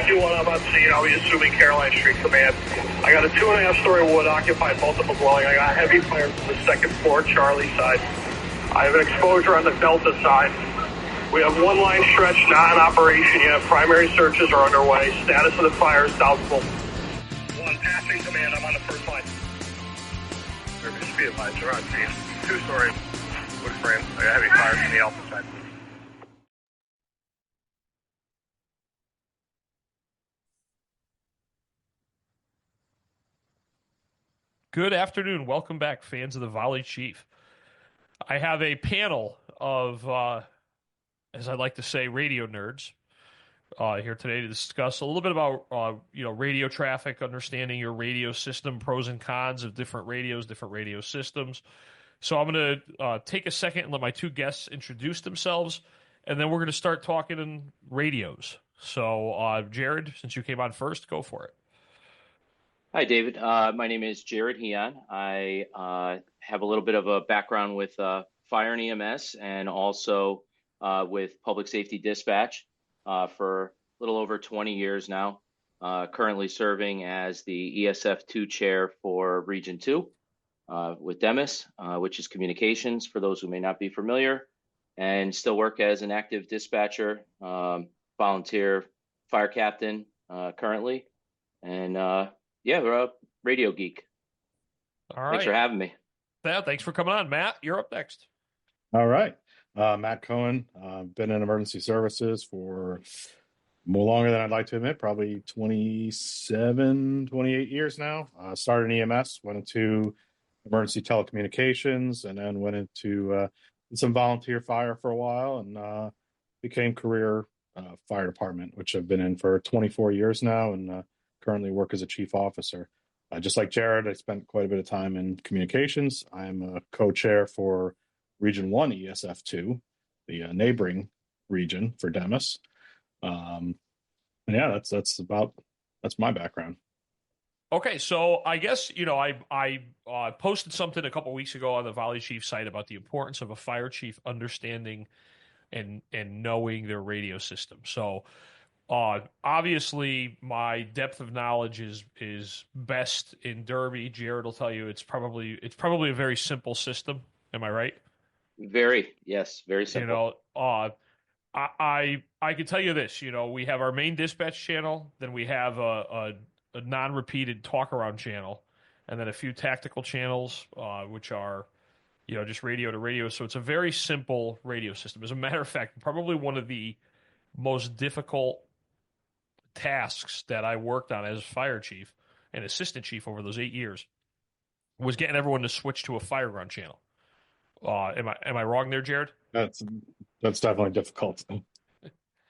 351, I'm on scene. I'll be assuming Caroline Street Command. I got a 2.5-story wood occupied multiple dwelling. I got heavy fire from the second floor, Charlie side. I have an exposure on the Delta side. We have one line stretch not in operation yet. Primary searches are underway. Status of the fire is doubtful. One passing command. I'm on the first line. Service speed advised. We're on scene. 2-story wood frame. I got heavy fire from the Alpha side. Good afternoon. Welcome back, fans of the Volley Chief. I have a panel of, as I like to say, radio nerds here today to discuss a little bit about, radio traffic, understanding your radio system, pros and cons of different radio systems. So I'm going to take a second and let my two guests introduce themselves, and then we're going to start talking in radios. So, Jared, since you came on first, go for it. Hi, David. My name is Jared Heon. I have a little bit of a background with fire and EMS and also with public safety dispatch for a little over 20 years now. Currently serving as the ESF2 chair for Region 2 with Demis, which is communications for those who may not be familiar, and still work as an active dispatcher, volunteer fire captain currently. And yeah, we're a radio geek. All right. Thanks for having me. Yeah, thanks for coming on. Matt, you're up next. All right. Matt Cohen, been in emergency services for more longer than I'd like to admit, probably 27, 28 years now. Started in EMS, went into emergency telecommunications, and then went into some volunteer fire for a while, and became career fire department, which I've been in for 24 years now, and currently work as a chief officer. Just like Jared, I spent quite a bit of time in communications. I'm a co-chair for Region 1 ESF2, the neighboring region for Demis. And yeah, that's my background. Okay, so I guess, I posted something a couple weeks ago on the Volley Chief site about the importance of a fire chief understanding and knowing their radio system. So obviously, my depth of knowledge is best in Derby. Jared will tell you it's probably a very simple system. Am I right? Yes, very simple. I can tell you this. We have our main dispatch channel, then we have a non-repeated talk around channel, and then a few tactical channels, which are just radio to radio. So it's a very simple radio system. As a matter of fact, probably one of the most difficult tasks that I worked on as fire chief and assistant chief over those 8 years was getting everyone to switch to a fireground channel. Am I wrong there, Jared? That's definitely difficult.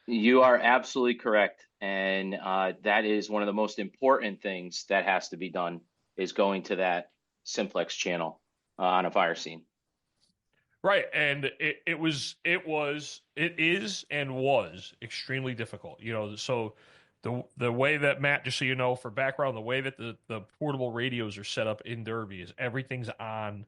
You are absolutely correct. And that is one of the most important things that has to be done is going to that simplex channel on a fire scene. Right. And it is and was extremely difficult. So the way that, Matt, just so you know, for background, the way that the portable radios are set up in Derby is everything's on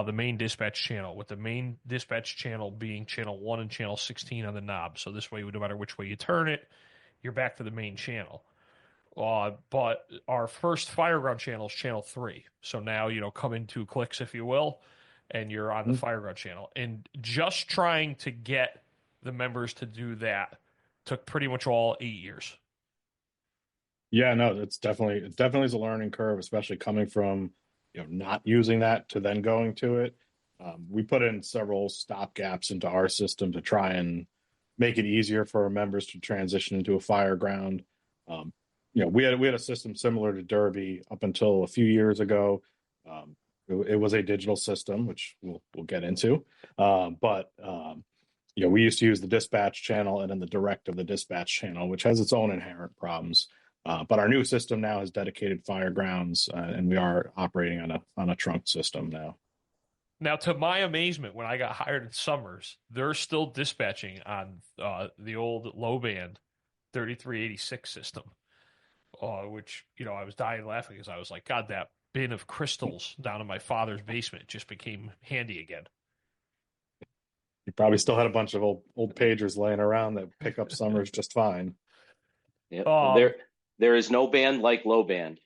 the main dispatch channel, with the main dispatch channel being channel 1 and channel 16 on the knob. So this way, no matter which way you turn it, you're back to the main channel. But our first fireground channel is channel 3. So now, come in 2 clicks, if you will, and you're on the fireground channel. And just trying to get the members to do that took pretty much all 8 years. Yeah, no, it's definitely is a learning curve, especially coming from not using that to then going to it. We put in several stop gaps into our system to try and make it easier for our members to transition into a fireground. We had a system similar to Derby up until a few years ago. It was a digital system, which we'll get into. But we used to use the dispatch channel and then the direct of the dispatch channel, which has its own inherent problems. But our new system now has dedicated firegrounds, and we are operating on a trunk system now. Now, to my amazement, when I got hired at Summers, they're still dispatching on the old low band 3386 system, which I was dying laughing because I was like, God, that bin of crystals down in my father's basement just became handy again. You probably still had a bunch of old pagers laying around that pick up Summers just fine. Yep. Um, There is no band like low band.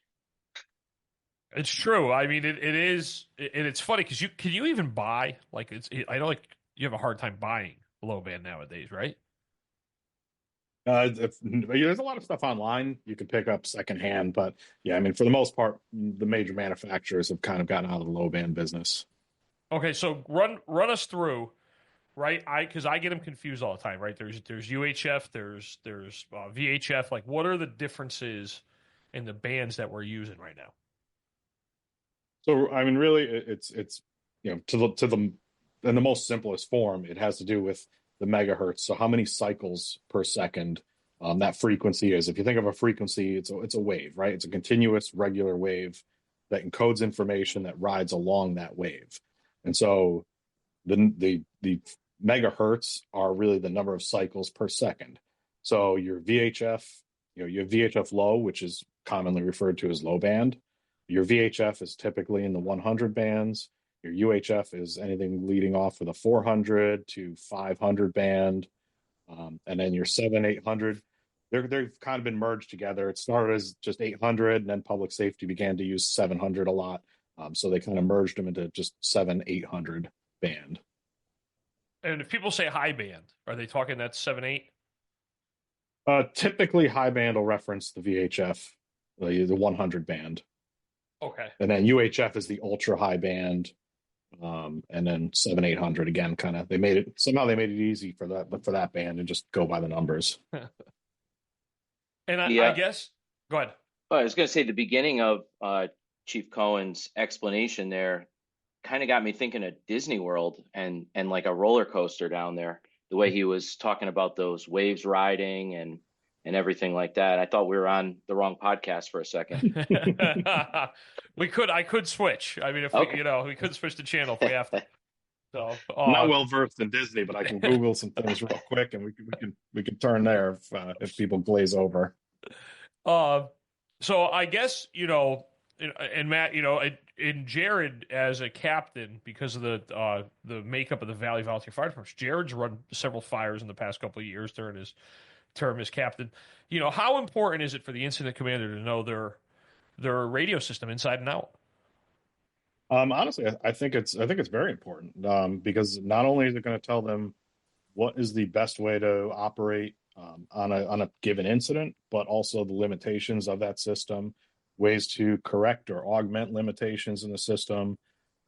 it's true. I mean, it is, and it's funny because can you even buy like I know like you have a hard time buying low band nowadays, right? There's a lot of stuff online you can pick up secondhand, but yeah, I mean, for the most part, the major manufacturers have kind of gotten out of the low band business. Okay, so run us through, right? Because I get them confused all the time, right? There's UHF, there's VHF. Like, what are the differences in the bands that we're using right now? So, I mean, really, it's to the in the most simplest form, it has to do with the megahertz. So, how many cycles per second that frequency is. If you think of a frequency, it's a wave, right? It's a continuous, regular wave that encodes information that rides along that wave. And so, the megahertz are really the number of cycles per second. So, your VHF, you have VHF low, which is commonly referred to as low band. Your VHF is typically in the 100 bands. Your UHF is anything leading off with a 400 to 500 band. And then your 800, they've kind of been merged together. It started as just 800, and then public safety began to use 700 a lot. So they kind of merged them into just 800 band. And if people say high band, are they talking that 7/8? Typically, high band will reference the VHF, the 100 band. Okay. And then UHF is the ultra high band. And then 800 again, kind of they made it easy for that, but for that band and just go by the numbers. And I guess go ahead. I was going to say the beginning of Chief Cohen's explanation there kind of got me thinking of Disney World and like a roller coaster down there. The way he was talking about those waves riding and everything like that. I thought we were on the wrong podcast for a second. I could switch. I mean, if Okay. we could switch the channel if we have to. So I'm not well versed in Disney, but I can Google some things real quick, and we can turn there if people glaze over. So I guess and Matt, and Jared as a captain because of the makeup of the Valley Volunteer Fire Department. Jared's run several fires in the past couple of years during his term as captain. How important is it for the incident commander to know their radio system inside and out? Honestly, I think it's very important because not only is it going to tell them what is the best way to operate on a given incident, but also the limitations of that system, ways to correct or augment limitations in the system.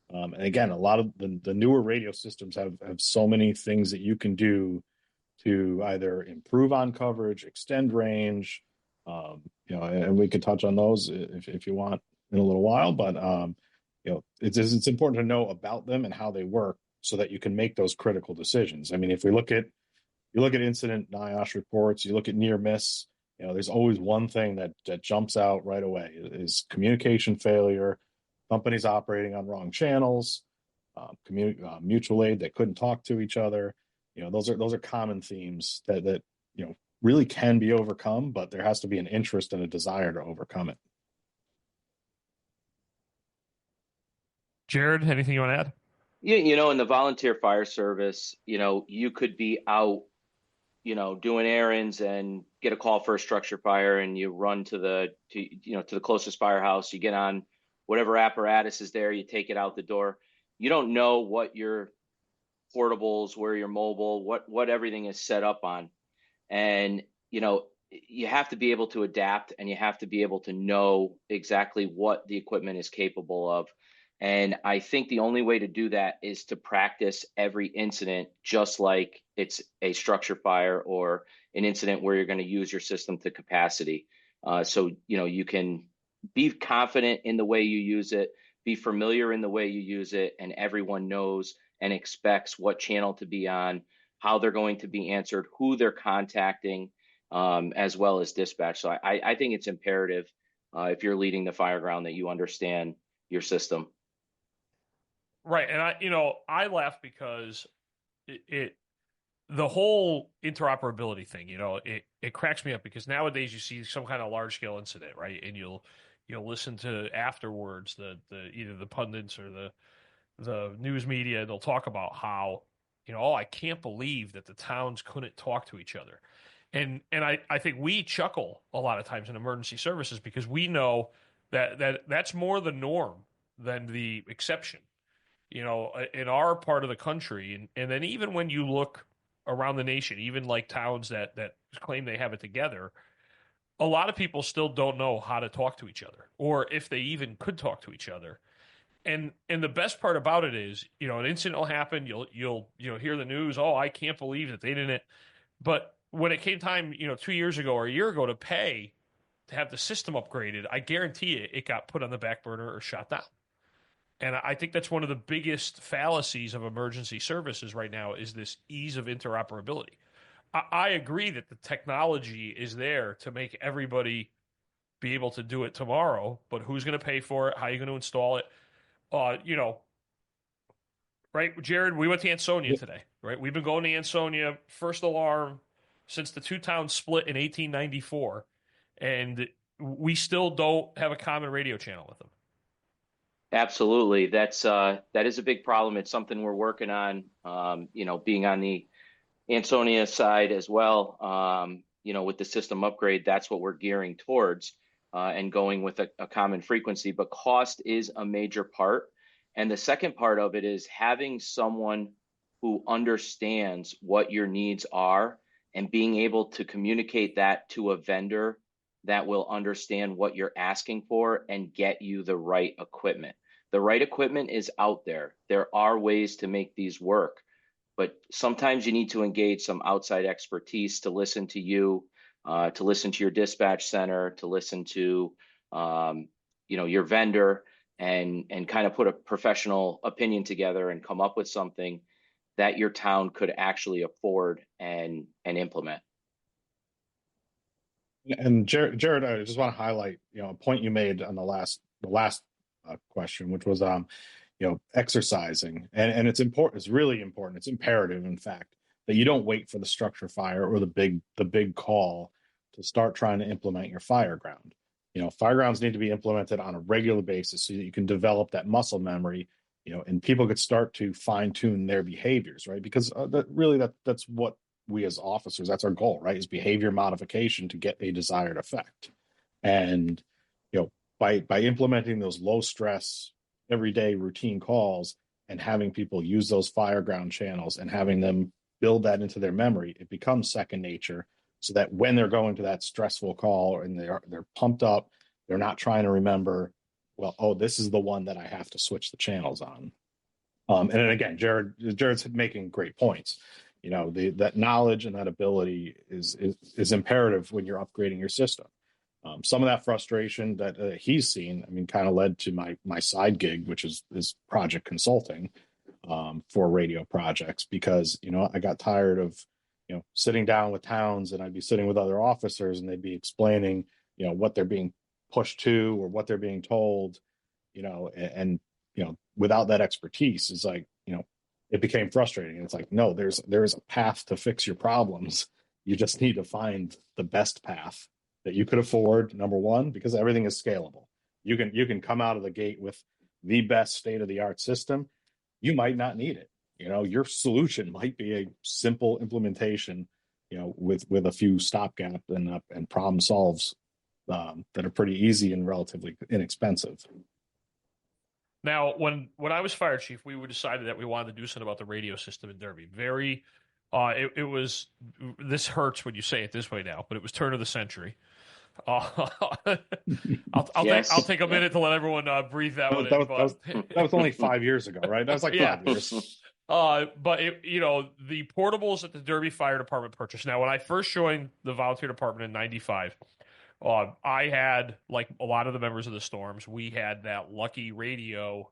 And again, a lot of the newer radio systems have so many things that you can do to either improve on coverage, extend range, and we could touch on those if you want in a little while. But it's important to know about them and how they work so that you can make those critical decisions. I mean, if you look at incident NIOSH reports, you look at near miss, there's always one thing that jumps out right away is communication failure, companies operating on wrong channels, mutual aid that couldn't talk to each other. Those are common themes that really can be overcome, but there has to be an interest and a desire to overcome it. Jared, anything you want to add? Yeah, in the volunteer fire service, you could be out, doing errands and get a call for a structure fire, and you run to the closest firehouse. You get on whatever apparatus is there, you take it out the door. You don't know what your portables, where your mobile, what everything is set up on, and you have to be able to adapt, and you have to be able to know exactly what the equipment is capable of. And I think the only way to do that is to practice every incident, just like it's a structure fire or an incident where you're going to use your system to capacity. So you can be confident in the way you use it, be familiar in the way you use it, and everyone knows and expects what channel to be on, how they're going to be answered, who they're contacting, as well as dispatch. So I think it's imperative if you're leading the fire ground that you understand your system. Right, and I laugh because the whole interoperability thing, it cracks me up because nowadays you see some kind of large scale incident, right, and you'll listen to afterwards the either the pundits or the news media, they'll talk about how I can't believe that the towns couldn't talk to each other, I think we chuckle a lot of times in emergency services because we know that's more the norm than the exception. In our part of the country, and then even when you look around the nation, even like towns that claim they have it together, a lot of people still don't know how to talk to each other, or if they even could talk to each other. And the best part about it is, an incident will happen. You'll hear the news. Oh, I can't believe that they didn't. But when it came time, 2 years ago or a year ago to pay to have the system upgraded, I guarantee it got put on the back burner or shot down. And I think that's one of the biggest fallacies of emergency services right now is this ease of interoperability. I agree that the technology is there to make everybody be able to do it tomorrow, but who's going to pay for it? How are you going to install it? Right, Jared, we went to Ansonia today, right? We've been going to Ansonia, first alarm since the two towns split in 1894, and we still don't have a common radio channel with them. Absolutely. That is a big problem. It's something we're working on, being on the Ansonia side as well, with the system upgrade, that's what we're gearing towards, and going with a common frequency. But cost is a major part. And the second part of it is having someone who understands what your needs are and being able to communicate that to a vendor that will understand what you're asking for and get you the right equipment. The right equipment is out there. There are ways to make these work, but sometimes you need to engage some outside expertise to listen to you, to listen to your dispatch center, to listen to, your vendor, and kind of put a professional opinion together and come up with something that your town could actually afford and implement. And Jared, I just want to highlight, a point you made on the last question, which was, exercising, and it's important. It's really important. It's imperative, in fact, that you don't wait for the structure fire or the big call to start trying to implement your fire ground. Fire grounds need to be implemented on a regular basis so that you can develop that muscle memory, and people could start to fine tune their behaviors, right? Because that's what we as officers, that's our goal, right? Is behavior modification to get a desired effect. And, by implementing those low stress, everyday routine calls and having people use those fire ground channels and having them build that into their memory, it becomes second nature, so that when they're going to that stressful call and they're pumped up, they're not trying to remember, well, oh, this is the one that I have to switch the channels on. And then again, Jared's making great points. That knowledge and that ability is imperative when you're upgrading your system. Some of that frustration that he's seen, kind of led to my side gig, which is project consulting for radio projects, because I got tired of sitting down with towns, and I'd be sitting with other officers, and they'd be explaining what they're being pushed to or what they're being told, and without that expertise, it's like it became frustrating. And it's like, no, there's a path to fix your problems. You just need to find the best path that you could afford, number one, because everything is scalable. You can come out of the gate with the best state-of-the-art system. You might not need it. Your solution might be a simple implementation, with a few stopgap and problem solves that are pretty easy and relatively inexpensive. Now, when I was fire chief, we decided that we wanted to do something about the radio system in Derby. It was, this hurts when you say it this way now, but it was turn of the century. I'll take a minute to let everyone breathe that one in. That was only 5 years ago, right? That was like 5 years. But the portables that the Derby Fire Department purchased. Now, when I first joined the volunteer department in '95, I had, like a lot of the members of the Storms, we had that lucky radio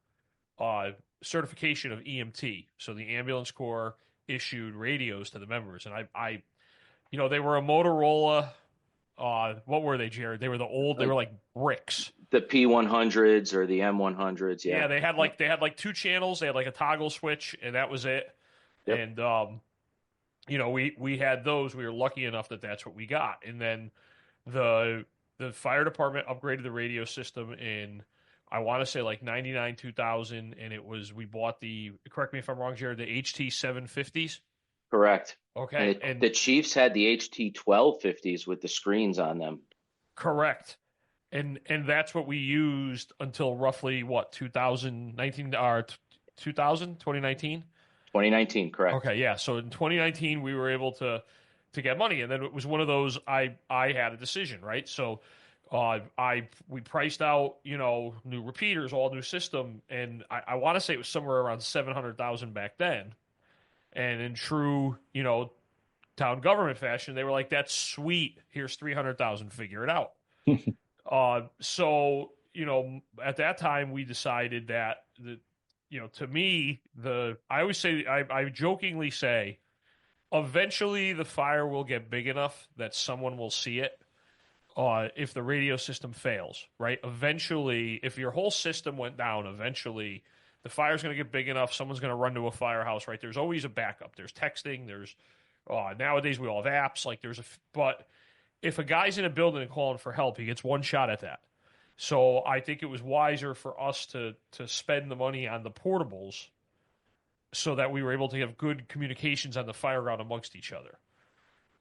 certification of EMT. So the ambulance corps issued radios to the members, and I they were a Motorola. What were they, Jared? They were they were like bricks. The P100s or the M100s. Yeah. Yeah, they had like two channels. They had like a toggle switch, and that was it. Yep. And we had those. We were lucky enough that that's what we got. And then the fire department upgraded the radio system in, I want to say, like 99, 2000, and we bought correct me if I'm wrong, Jared, the HT 750s. Correct. Okay. And the Chiefs had the HT-1250s with the screens on them. Correct. And that's what we used until roughly what, 2019 or 2019? 2019, correct. Okay, yeah. So in 2019 we were able to get money, and then it was one of those I had a decision, right? So we priced out, new repeaters, all new system, and I want to say it was somewhere around 700,000 back then. And in true, town government fashion, they were like, "That's sweet. Here's 300,000. Figure it out." So at that time, we decided that to me, I always say, I jokingly say, eventually the fire will get big enough that someone will see it. If the radio system fails, right? Eventually, if your whole system went down, eventually the fire's going to get big enough. Someone's going to run to a firehouse, right? There's always a backup. There's texting. There's nowadays we all have apps. Like but if a guy's in a building and calling for help, he gets one shot at that. So I think it was wiser for us to spend the money on the portables so that we were able to have good communications on the fire ground amongst each other.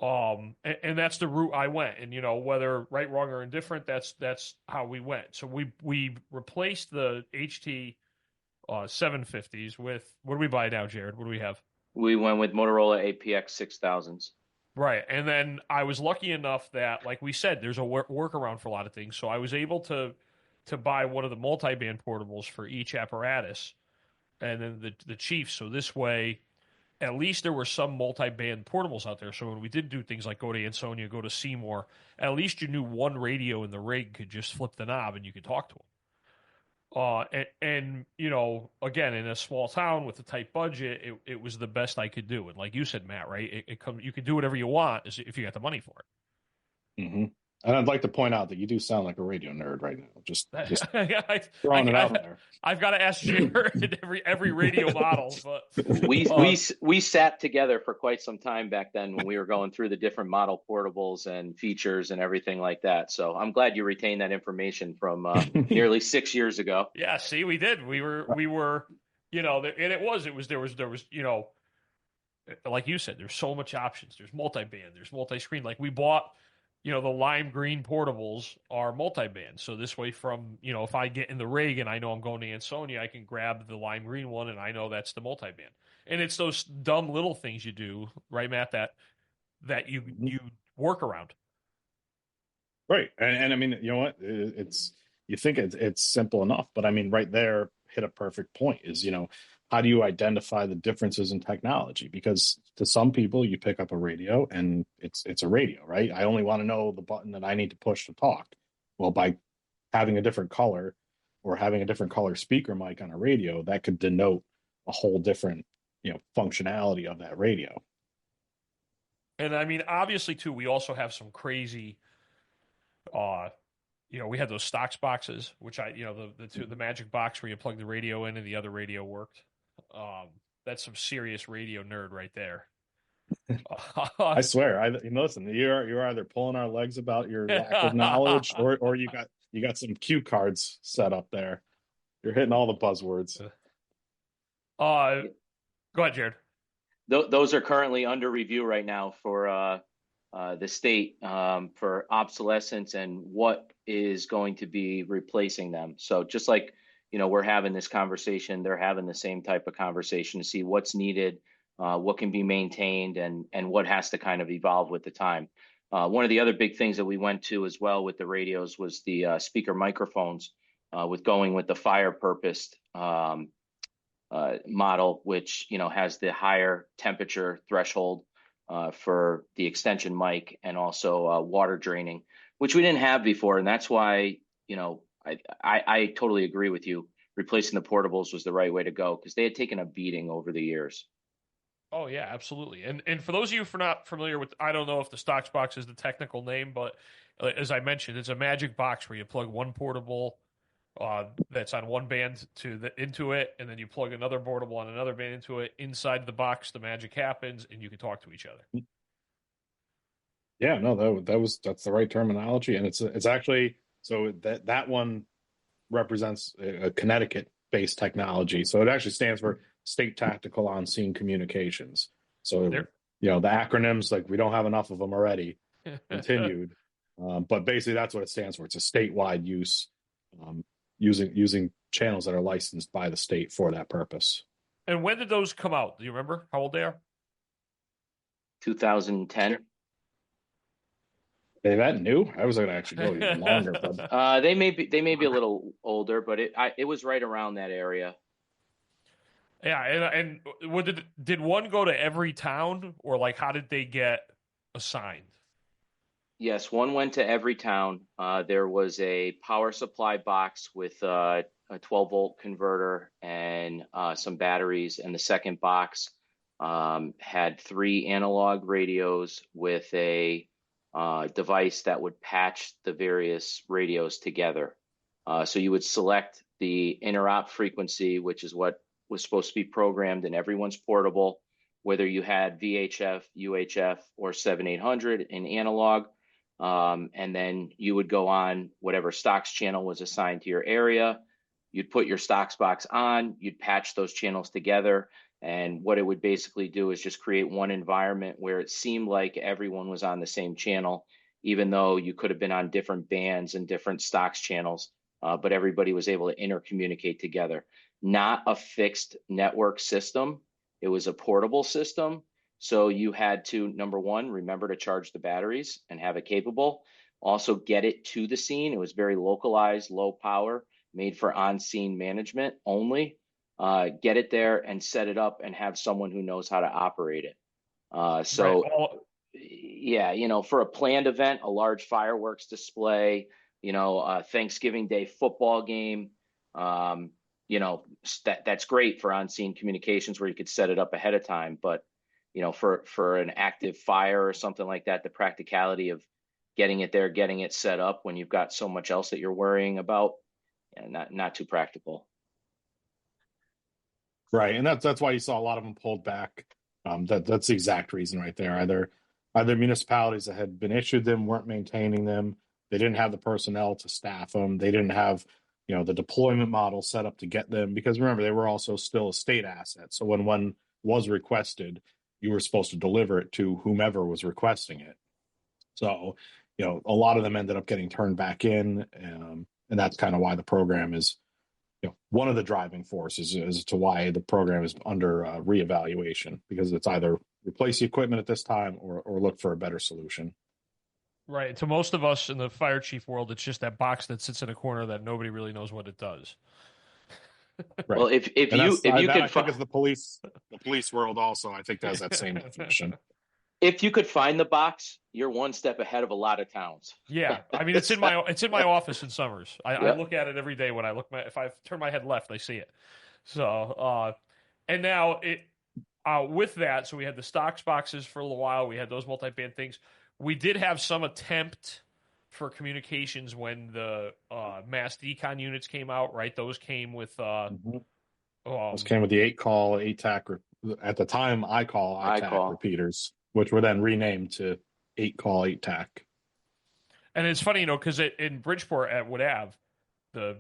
And that's the route I went. And whether right, wrong, or indifferent, that's how we went. So we replaced the HT 750s with, what do we buy now, Jared? What do we have? We went with Motorola APX 6000s. Right. And then I was lucky enough that, like we said, there's a workaround for a lot of things. So I was able to buy one of the multi-band portables for each apparatus, and then the Chiefs. So this way, at least there were some multi-band portables out there. So when we did do things like go to Ansonia, go to Seymour, at least you knew one radio in the rig could just flip the knob and you could talk to them. And again, in a small town with a tight budget, it was the best I could do. And like you said, Matt, right? You can do whatever you want if you got the money for it. Mm-hmm. And I'd like to point out that you do sound like a radio nerd right now. Just throwing it out there. I've got to ask Jared every radio model, but we sat together for quite some time back then when we were going through the different model portables and features and everything like that. So I'm glad you retained that information from nearly 6 years ago. Yeah, see, we did. We were, and it was there was like you said, there's so much options. There's multi-band, there's multi-screen. Like we bought. The lime green portables are multi-band. So this way if I get in the rig and I know I'm going to Ansonia, I can grab the lime green one and I know that's the multi-band. And it's those dumb little things you do, right, Matt, that you work around. Right. And I mean, you know what? You think it's simple enough, but I mean, right there hit a perfect point is, how do you identify the differences in technology? Because to some people, you pick up a radio and it's a radio, right? I only want to know the button that I need to push to talk. Well, by having a different color or having a different color speaker mic on a radio, that could denote a whole different, functionality of that radio. And I mean, obviously, too, we also have some crazy, we had those stocks boxes, which the magic box where you plug the radio in and the other radio worked. That's some serious radio nerd right there. I swear. Listen, you're either pulling our legs about your lack of knowledge, or you got some cue cards set up there. You're hitting all the buzzwords. Go ahead, Jared. Those are currently under review right now for the state for obsolescence and what is going to be replacing them. So just like we're having this conversation, they're having the same type of conversation to see what's needed, what can be maintained, and what has to kind of evolve with the time. One of the other big things that we went to as well with the radios was the speaker microphones, with going with the fire purposed model, which has the higher temperature threshold for the extension mic and also water draining, which we didn't have before, and that's why I totally agree with you. Replacing the portables was the right way to go because they had taken a beating over the years. Oh yeah, absolutely. And for those of you who are not familiar with, I don't know if the stocks box is the technical name, but as I mentioned, it's a magic box where you plug one portable that's on one band into it, and then you plug another portable on another band into it. Inside the box, the magic happens, and you can talk to each other. Yeah, no, that's the right terminology, and it's actually so that one represents a Connecticut-based technology. So it actually stands for State Tactical On-Scene Communications. So the acronyms, like we don't have enough of them already, continued. But basically that's what it stands for. It's a statewide use, using channels that are licensed by the state for that purpose. And when did those come out? Do you remember how old they are? 2010. They that new? I was going to actually go even longer, but They may be a little older, but it was right around that area. Yeah, and did one go to every town, or like how did they get assigned? Yes, one went to every town. There was a power supply box with a 12-volt converter and some batteries, and the second box had 3 analog radios with a device that would patch the various radios together. So you would select the interop frequency, which is what was supposed to be programmed in everyone's portable, whether you had VHF, UHF, or 7800 in analog. And then you would go on whatever stocks channel was assigned to your area. You'd put your stocks box on, you'd patch those channels together. And what it would basically do is just create one environment where it seemed like everyone was on the same channel, even though you could have been on different bands and different stocks channels, but everybody was able to intercommunicate together. Not a fixed network system. It was a portable system. So you had to, number one, remember to charge the batteries and have it capable. Also get it to the scene. It was very localized, low power, made for on-scene management only. Get it there and set it up and have someone who knows how to operate it. Yeah, for a planned event, a large fireworks display, a Thanksgiving Day football game, that's great for on-scene communications where you could set it up ahead of time. But, for an active fire or something like that, the practicality of getting it there, getting it set up when you've got so much else that you're worrying about, not too practical. right, and that's why you saw a lot of them pulled back. That's the exact reason right there. Either municipalities that had been issued them weren't maintaining them. They didn't have the personnel to staff them. They didn't have the deployment model set up to get them, because remember, they were also still a state asset. So when one was requested, you were supposed to deliver it to whomever was requesting it. So, a lot of them ended up getting turned back in, and that's kind of why the program is, one of the driving forces as to why the program is under reevaluation, because it's either replace the equipment at this time or look for a better solution. Right. To most of us in the fire chief world, it's just that box that sits in a corner that nobody really knows what it does. Right. Well, if you could, I think it's the police world also. I think has that same definition. If you could find the box, you're one step ahead of a lot of towns. Yeah, I mean it's in my office in Summers. I look at it every day when if I turn my head left, I see it. So and now with that, so we had the stocks boxes for a little while. We had those multi-band things. We did have some attempt for communications when the mass decon units came out, right? Those came with those came with the 8-call 8-tac at the time I-call repeaters, which were then renamed to 8-call 8-tac. And it's funny, because in Bridgeport at Wood Ave,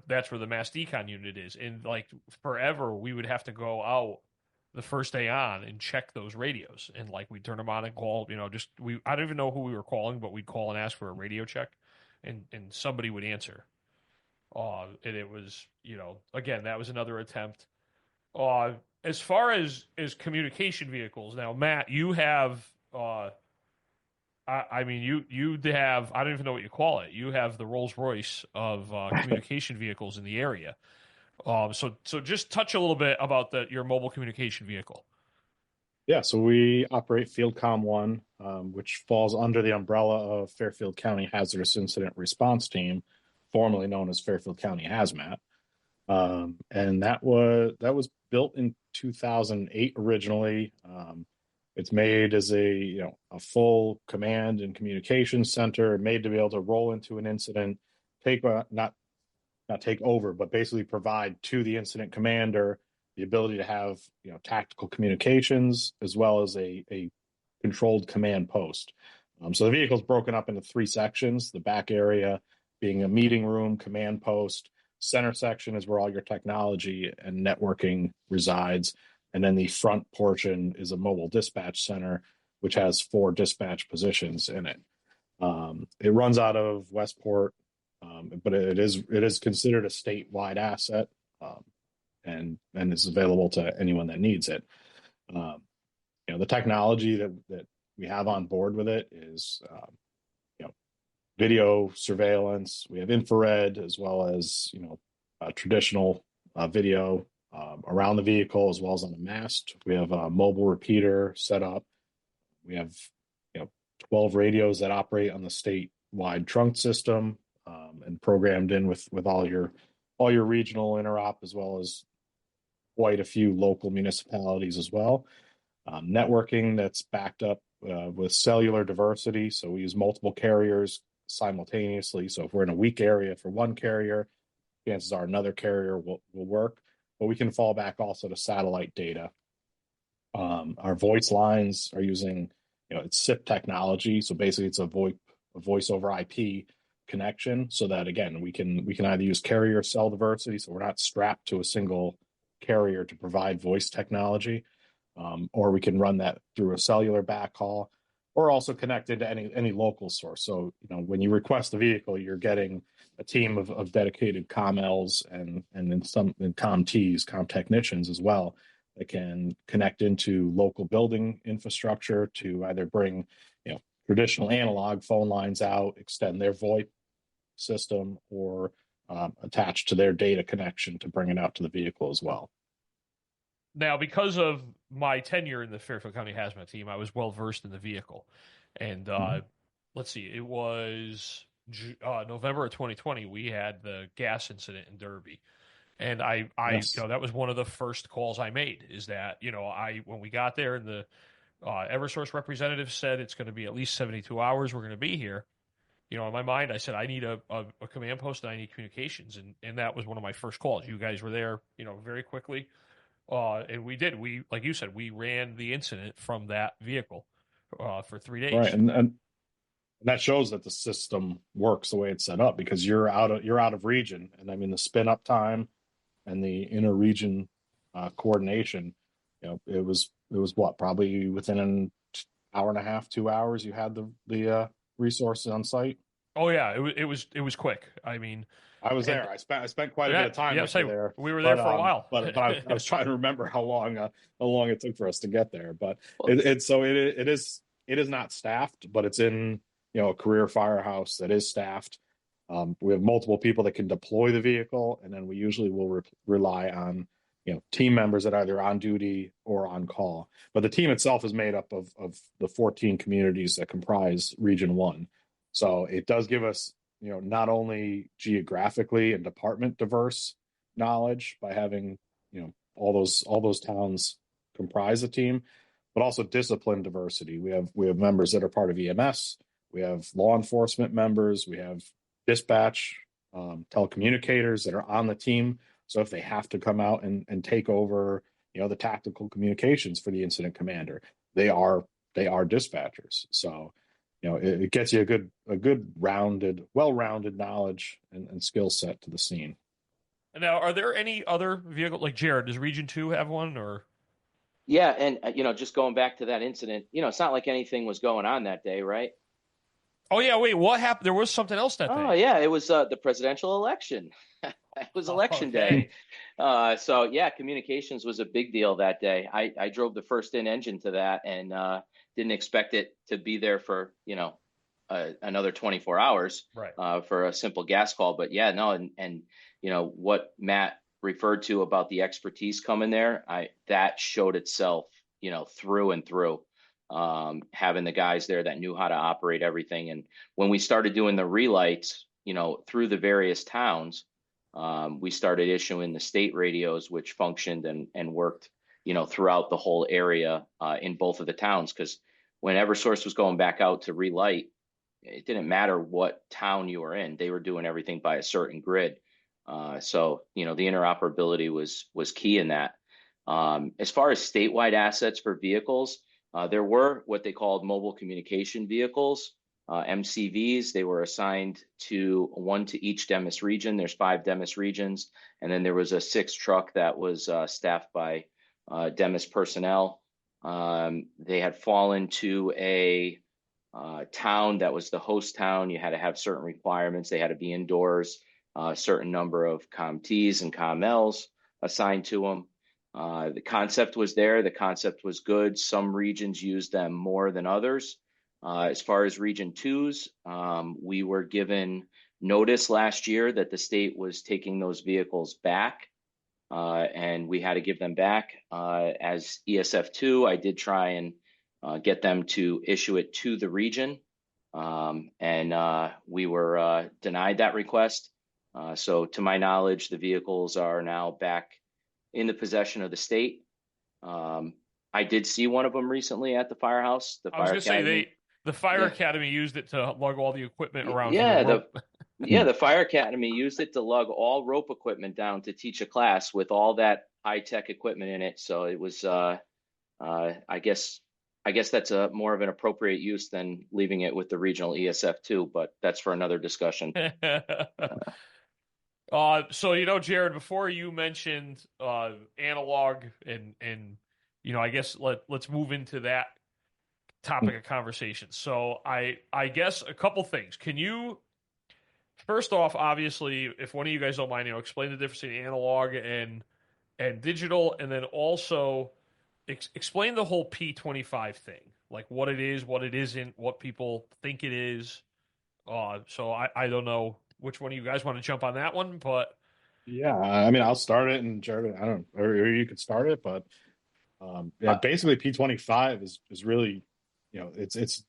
that's where the mass decon unit is, and like forever we would have to go out the first day on and check those radios, and like we'd turn them on and call, I don't even know who we were calling, but we'd call and ask for a radio check, and somebody would answer. And it was, again, that was another attempt. As far as communication vehicles, now Matt, you have you have, I don't even know what you call it. You have the Rolls Royce of communication vehicles in the area. So just touch a little bit about your mobile communication vehicle. Yeah, so we operate FieldCom 1, which falls under the umbrella of Fairfield County Hazardous Incident Response Team, formerly known as Fairfield County Hazmat. And that was built in 2008 originally. It's made as a full command and communications center, made to be able to roll into an incident, not take over, but basically provide to the incident commander the ability to have tactical communications as well as a controlled command post. So the vehicle is broken up into 3 sections. The back area being a meeting room, command post. Center section is where all your technology and networking resides. And then the front portion is a mobile dispatch center which has 4 dispatch positions in it. It runs out of Westport, but it is considered a statewide asset, and is available to anyone that needs it. The technology that we have on board with it is video surveillance. We have infrared as well as traditional video around the vehicle as well as on the mast. We have a mobile repeater set up. We have 12 radios that operate on the statewide trunk system, and programmed in with all your regional interop as well as quite a few local municipalities as well. Networking that's backed up with cellular diversity. So we use multiple carriers simultaneously. So if we're in a weak area for one carrier, chances are another carrier will work. But we can fall back also to satellite data. Our voice lines are using, it's SIP technology. So basically it's a voice over IP connection, so that again we can either use carrier cell diversity, so we're not strapped to a single carrier to provide voice technology, or we can run that through a cellular backhaul, or also connect into any local source. So when you request a vehicle, you're getting a team of dedicated ComLs and then some Comm technicians as well that can connect into local building infrastructure to either bring traditional analog phone lines out, extend their VoIP system, or attach to their data connection to bring it out to the vehicle as well. Now, because of my tenure in the Fairfield County Hazmat team, I was well versed in the vehicle. And let's see, it was November of 2020, we had the gas incident in Derby. And I Yes. that was one of the first calls I made, is that, when we got there and the Eversource representative said it's going to be at least 72 hours, we're going to be here. In my mind, I said, I need a command post and I need communications. And that was one of my first calls. You guys were there, very quickly. And we did. We, like you said, we ran the incident from that vehicle for 3 days. Right. And that shows that the system works the way it's set up, because you're out of region. And I mean, the spin up time and the inter region coordination, it was what, probably within an hour and a half, 2 hours, you had the resources on site. Oh yeah, it was quick. I mean, I was there. I spent quite a bit of time there. We were there for a while, but I was trying to remember how long it took for us to get there. But it is not staffed, but it's in a career firehouse that is staffed. We have multiple people that can deploy the vehicle, and then we usually will rely on team members that are either on duty or on call. But the team itself is made up of the 14 communities that comprise Region 1. So it does give us not only geographically and department diverse knowledge by having all those towns comprise a team, but also discipline diversity. We have members that are part of EMS. We have law enforcement members. We have dispatch, telecommunicators that are on the team. So if they have to come out and take over, the tactical communications for the incident commander, they are dispatchers. So, it gets you a good well-rounded knowledge and skill set to the scene. And now, are there any other vehicles, like Jared, does Region 2 have one, or? Yeah. And, just going back to that incident, it's not like anything was going on that day, right? Oh yeah. Wait, what happened? There was something else that day. Oh yeah. It was the presidential election. It was election day. So yeah, communications was a big deal that day. I drove the first in engine to that, and didn't expect it to be there for another 24 hours, right, for a simple gas call. But yeah, no, and what Matt referred to about the expertise coming there, that showed itself through and through. Having the guys there that knew how to operate everything. And when we started doing the relights through the various towns, we started issuing the state radios, which functioned and worked throughout the whole area in both of the towns. Because when Eversource was going back out to relight, it didn't matter what town you were in. They were doing everything by a certain grid. So the interoperability was key in that. As far as statewide assets for vehicles, there were what they called mobile communication vehicles, MCVs. They were assigned one to each Demis region. There's 5 Demis regions. And then there was a 6th truck that was staffed by Demis personnel. They had fallen to a town that was the host town. You had to have certain requirements. They had to be indoors, a certain number of ComTs and ComLs assigned to them. The concept was there. The concept was good. Some regions used them more than others. As far as Region 2s, we were given notice last year that the state was taking those vehicles back, and we had to give them back. As ESF2, I did try and get them to issue it to the region, and we were denied that request. So to my knowledge, the vehicles are now back in the possession of the state. I did see one of them recently at the firehouse. The I was fire going to say academy. the fire Yeah. academy used it to lug all the equipment around. Yeah, to the rope. the fire academy used it to lug all rope equipment down to teach a class with all that high-tech equipment in it. So it was, I guess that's a more of an appropriate use than leaving it with the regional ESF2, but that's for another discussion. So Jared, before you mentioned analog and I guess let's move into that topic of conversation. So I guess a couple things. Can you first off, obviously, if one of you guys don't mind, explain the difference between analog and digital, and then also explain the whole P25 thing, like what it is, what it isn't, what people think it is. So I don't know which one of you guys want to jump on that one, but Yeah, I mean, I'll start it, and Jared, I don't, or you could start it, but basically P25 is really, it's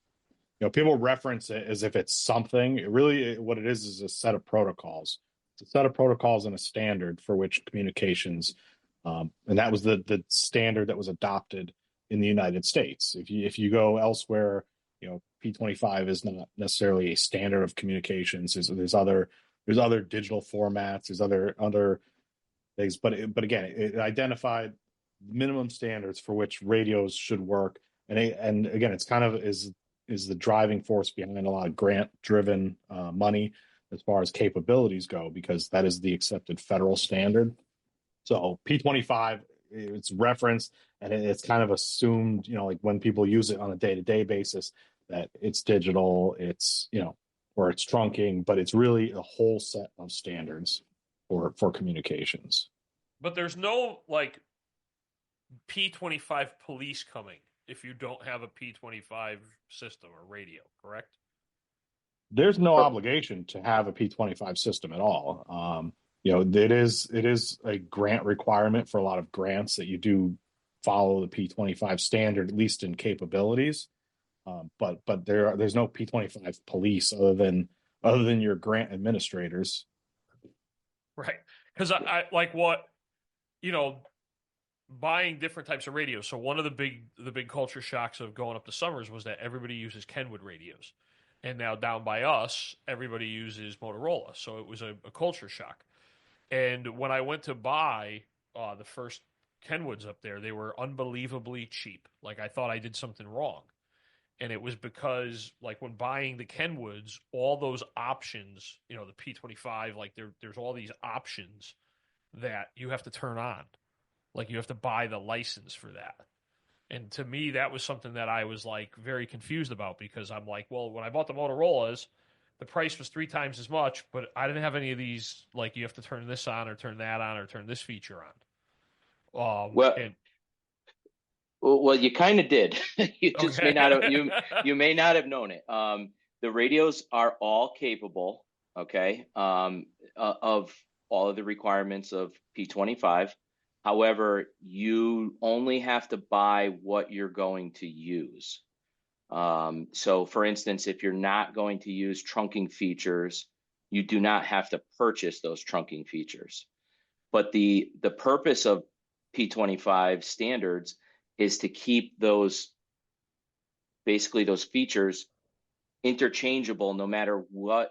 people reference it as if it's something. What it is a set of protocols. It's a set of protocols and a standard for which communications, and that was the standard that was adopted in the United States. If you go elsewhere, P25 is not necessarily a standard of communications. There's other digital formats. There's other things, but again, it identified minimum standards for which radios should work, and again, it's kind of is the driving force behind a lot of grant-driven money as far as capabilities go, because that is the accepted federal standard. So P25, it's referenced, and it's kind of assumed, like when people use it on a day-to-day basis, that it's digital, it's or it's trunking, but it's really a whole set of standards for communications. But there's no P25 police coming if you don't have a P25 system or radio, correct? There's no obligation to have a P25 system at all. It is a grant requirement for a lot of grants that you do follow the P25 standard, at least in capabilities. But there's no P25 police other than your grant administrators. Right. Because I like what, buying different types of radios. So one of the big culture shocks of going up to Summers was that everybody uses Kenwood radios. And now down by us, everybody uses Motorola. So it was a culture shock. And when I went to buy the first Kenwoods up there, they were unbelievably cheap. Like I thought I did something wrong. And it was because, when buying the Kenwoods, all those options, the P25, there's all these options that you have to turn on. You have to buy the license for that. And to me, that was something that I was, very confused about, because I'm like, well, when I bought the Motorola's, the price was 3 times as much, but I didn't have any of these, you have to turn this on or turn that on or turn this feature on. Well, you kind of did. You just Okay. may not have you may not have known it. The radios are all capable, okay, of all of the requirements of P25. However, you only have to buy what you're going to use. So, for instance, if you're not going to use trunking features, you do not have to purchase those trunking features. But the purpose of P25 standards is to keep those features interchangeable no matter what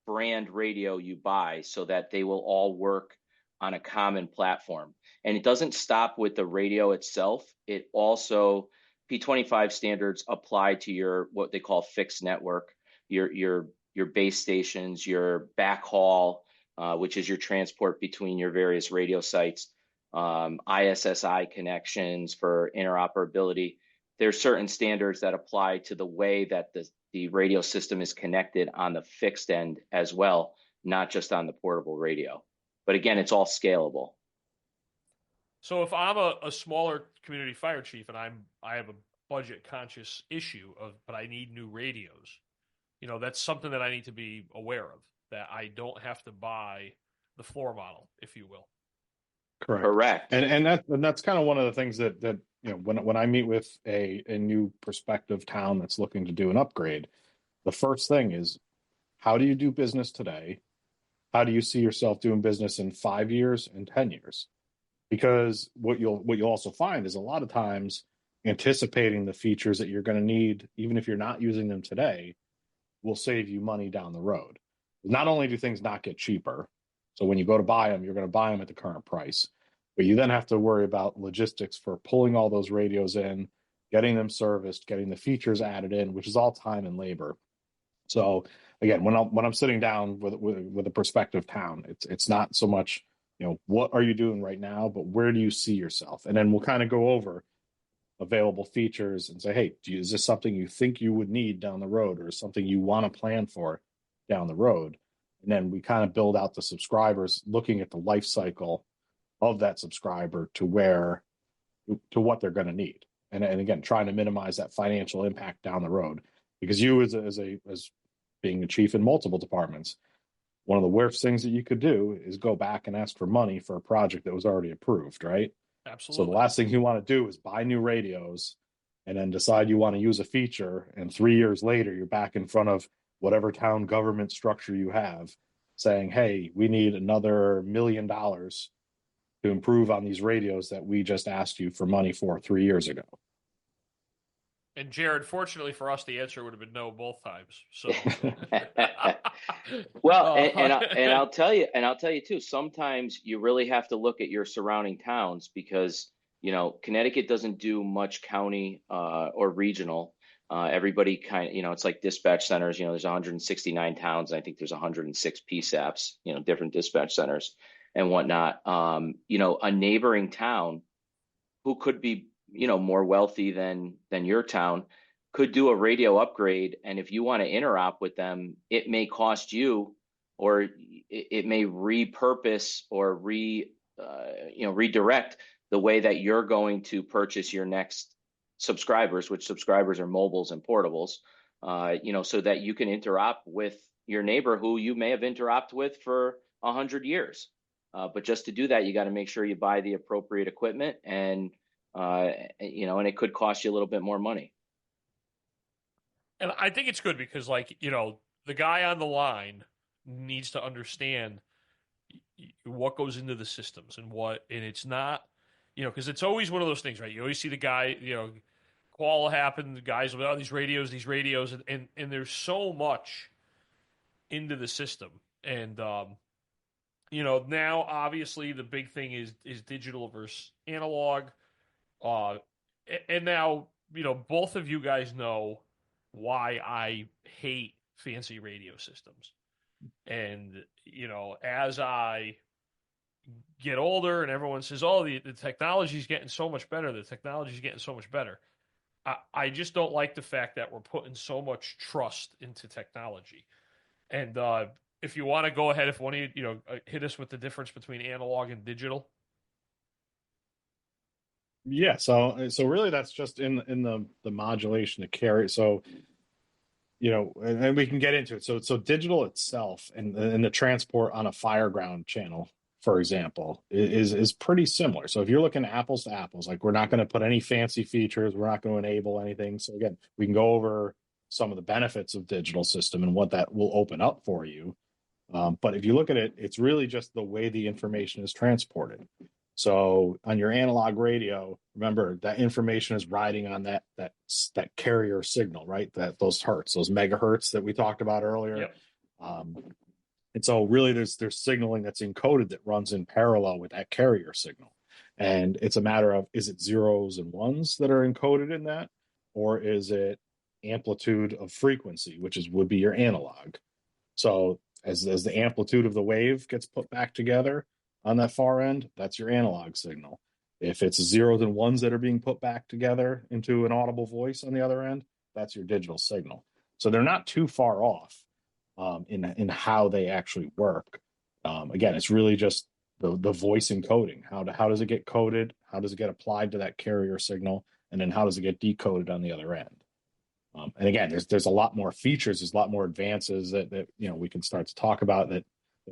brand radio you buy, so that they will all work on a common platform. And it doesn't stop with the radio itself. It also, P25 standards apply to your, what they call fixed network, your base stations, your backhaul, which is your transport between your various radio sites. ISSI connections for interoperability. There's certain standards that apply to the way that the radio system is connected on the fixed end as well, not just on the portable radio. But again, it's all scalable. So if I'm a smaller community fire chief and I have a budget conscious issue but I need new radios, that's something that I need to be aware of, that I don't have to buy the floor model, if you will. Correct. And that's kind of one of the things that when I meet with a new prospective town that's looking to do an upgrade, the first thing is, how do you do business today? How do you see yourself doing business in 5 years and 10 years? Because what you'll also find is a lot of times anticipating the features that you're going to need, even if you're not using them today, will save you money down the road. Not only do things not get cheaper, so when you go to buy them, you're going to buy them at the current price, but you then have to worry about logistics for pulling all those radios in, getting them serviced, getting the features added in, which is all time and labor. So again, when I'm sitting down with a prospective town, it's not so much, what are you doing right now, but where do you see yourself? And then we'll kind of go over available features and say, hey, is this something you think you would need down the road, or something you want to plan for down the road? And then we kind of build out the subscribers, looking at the life cycle of that subscriber to what they're going to need. And again, trying to minimize that financial impact down the road, because you as being a chief in multiple departments, one of the worst things that you could do is go back and ask for money for a project that was already approved, right? Absolutely. So the last thing you want to do is buy new radios and then decide you want to use a feature, and 3 years later you're back in front of whatever town government structure you have saying, hey, we need another $1 million to improve on these radios that we just asked you for money for 3 years ago. And Jared, fortunately for us, the answer would have been no both times. So, well, and I'll tell you too. Sometimes you really have to look at your surrounding towns, because Connecticut doesn't do much county or regional. Everybody kind of, it's like dispatch centers. There's 169 towns, and I think there's 106 PSAPs. Different dispatch centers and whatnot. A neighboring town who could be more wealthy than your town could do a radio upgrade. And if you want to interop with them, it may cost you, or it may repurpose or redirect the way that you're going to purchase your next subscribers, which subscribers are mobiles and portables, so that you can interop with your neighbor who you may have interoped with for 100 years. But just to do that, you got to make sure you buy the appropriate equipment, and and it could cost you a little bit more money. And I think it's good because, the guy on the line needs to understand what goes into the systems and it's not, because it's always one of those things, right? You always see the guy, call happen, the guys with these radios, and there's so much into the system. And, now obviously the big thing is digital versus analog. And now, both of you guys know why I hate fancy radio systems. And, as I get older and everyone says, oh, the technology's getting so much better, I just don't like the fact that we're putting so much trust into technology. And if you want to go ahead, if one of you, hit us with the difference between analog and digital. Yeah, so really that's just in the modulation to carry. So, and we can get into it. So digital itself and the transport on a fireground channel, for example, is pretty similar. So if you're looking apples to apples, like, we're not going to put any fancy features, we're not going to enable anything. So again, we can go over some of the benefits of digital system and what that will open up for you. But if you look at it, it's really just the way the information is transported. So on your analog radio, remember that information is riding on that carrier signal, right? Those hertz, those megahertz that we talked about earlier. Yep. And so really there's signaling that's encoded that runs in parallel with that carrier signal. And it's a matter of, is it zeros and ones that are encoded in that? Or is it amplitude of frequency, which would be your analog? So as the amplitude of the wave gets put back together, on that far end, that's your analog signal. If it's zeros and ones that are being put back together into an audible voice on the other end, that's your digital signal. So they're not too far off in how they actually work. Again, it's really just the voice encoding. How does it get coded? How does it get applied to that carrier signal? And then how does it get decoded on the other end? And again, there's a lot more features, there's a lot more advances that we can start to talk about that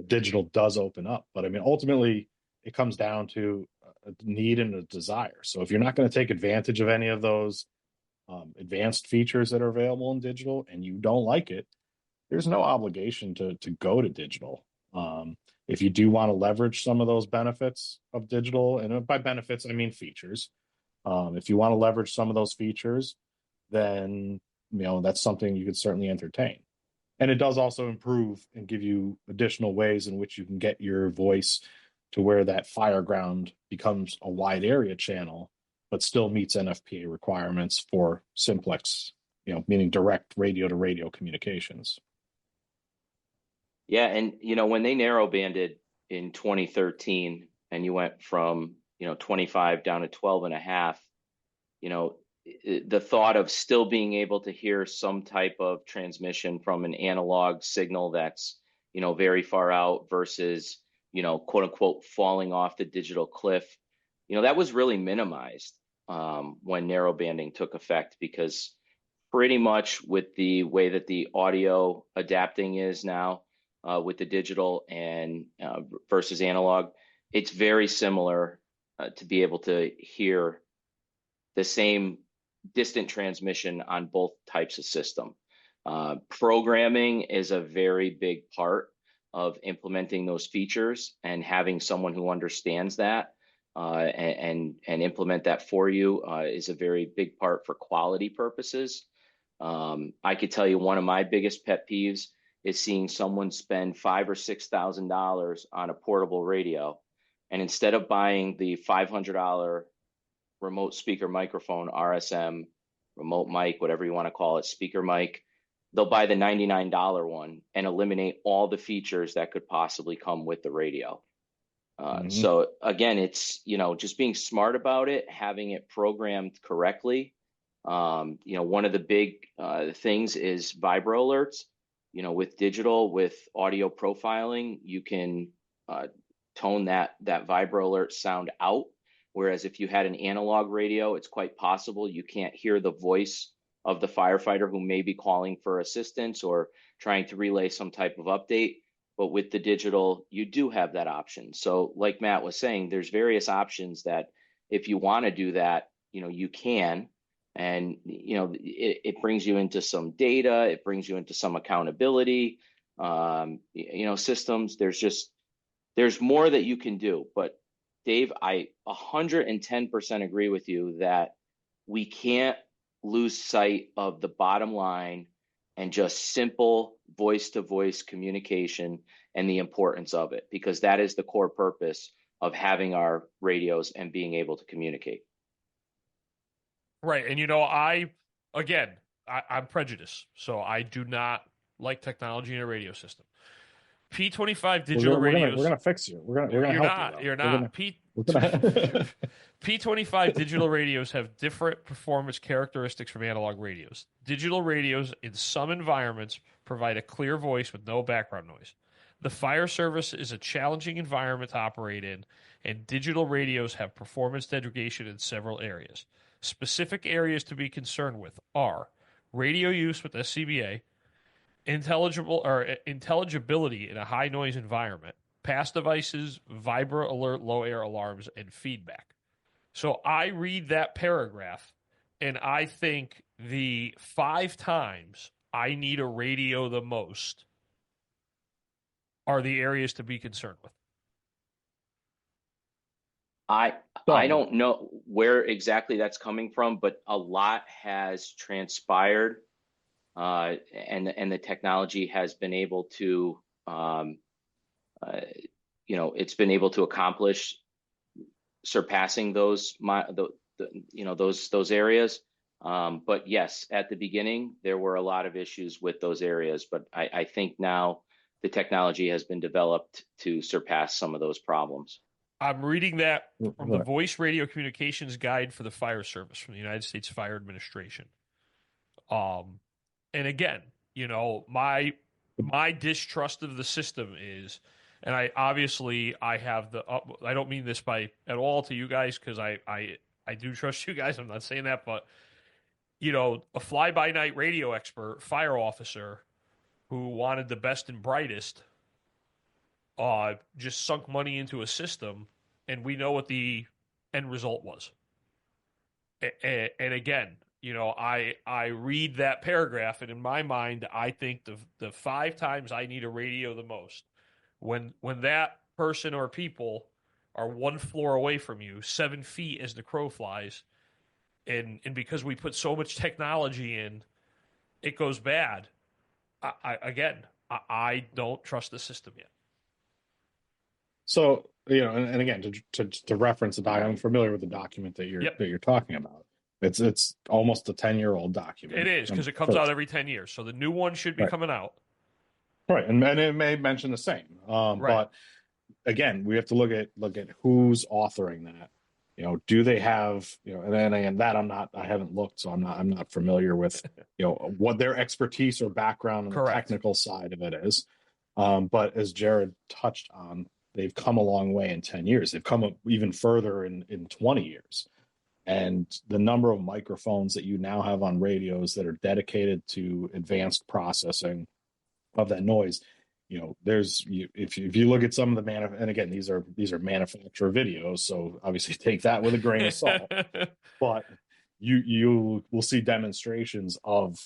digital does open up. But I mean, ultimately, it comes down to a need and a desire. So if you're not going to take advantage of any of those advanced features that are available in digital and you don't like it, there's no obligation to go to digital. If you do want to leverage some of those benefits of digital, and by benefits, I mean features. If you want to leverage some of those features, then that's something you could certainly entertain. And it does also improve and give you additional ways in which you can get your voice to where that fireground becomes a wide area channel, but still meets NFPA requirements for simplex, meaning direct radio to radio communications. Yeah, and when they narrow banded in 2013 and you went from 25 down to 12 and a half, the thought of still being able to hear some type of transmission from an analog signal that's very far out versus quote unquote falling off the digital cliff, that was really minimized when narrowbanding took effect, because pretty much with the way that the audio adapting is now with the digital and versus analog, it's very similar to be able to hear the same distant transmission on both types of system. Programming is a very big part of implementing those features, and having someone who understands that and implement that for you is a very big part for quality purposes. I could tell you one of my biggest pet peeves is seeing someone spend $5,000 or $6,000 on a portable radio, and instead of buying the $500 remote speaker microphone, RSM, remote mic, whatever you want to call it, speaker mic, they'll buy the $99 one and eliminate all the features that could possibly come with the radio. So again, it's, just being smart about it, having it programmed correctly. One of the big things is vibro alerts. With digital, with audio profiling, you can tone that vibro alert sound out. Whereas if you had an analog radio, it's quite possible you can't hear the voice of the firefighter who may be calling for assistance or trying to relay some type of update. But with the digital, you do have that option. So like Matt was saying, there's various options that if you want to do that, you can. And, it brings you into some data, it brings you into some accountability, systems. There's more that you can do. But Dave, I 110% agree with you that we can't lose sight of the bottom line and just simple voice-to-voice communication and the importance of it, because that is the core purpose of having our radios and being able to communicate. Right. And, I'm prejudiced, so I do not like technology in a radio system. P25 digital radios. We're gonna fix you. We're gonna help you. You're not. P25 digital radios have different performance characteristics from analog radios. Digital radios, in some environments, provide a clear voice with no background noise. The fire service is a challenging environment to operate in, and digital radios have performance degradation in several areas. Specific areas to be concerned with are radio use with SCBA, intelligibility in a high noise environment, pass devices, vibra alert, low air alarms, and feedback. So I read that paragraph and I think the 5 times I need a radio the most are the areas to be concerned with. I don't know where exactly that's coming from, but a lot has transpired, and the technology has been able to, it's been able to accomplish surpassing those areas. But yes, at the beginning there were a lot of issues with those areas, but I think now the technology has been developed to surpass some of those problems. I'm reading that from the Voice Radio Communications Guide for the Fire Service from the United States Fire Administration. And again, my distrust of the system is, and I have I don't mean this at all to you guys, because I do trust you guys. I'm not saying that, but a fly-by-night radio expert, fire officer who wanted the best and brightest, just sunk money into a system, and we know what the end result was. And again, I read that paragraph, and in my mind, I think the 5 times I need a radio the most, when that person or people are 1 floor away from you, 7 feet as the crow flies, and because we put so much technology in, it goes bad. I don't trust the system yet. So, and again, to reference the document, I'm familiar with the document that you're talking about. It's almost a 10-year-old document. It is, because it comes out every 10 years. So the new one should be coming out. Right, and it may mention the same. But again, we have to look at who's authoring that. Do they have, and then again, that I haven't looked, so I'm not familiar with, what their expertise or background on the technical side of it is. But as Jared touched on, they've come a long way in 10 years. They've come even further in 20 years. And the number of microphones that you now have on radios that are dedicated to advanced processing of that noise, if you look at some of the and again, these are manufacturer videos, so obviously take that with a grain of salt. But you will see demonstrations of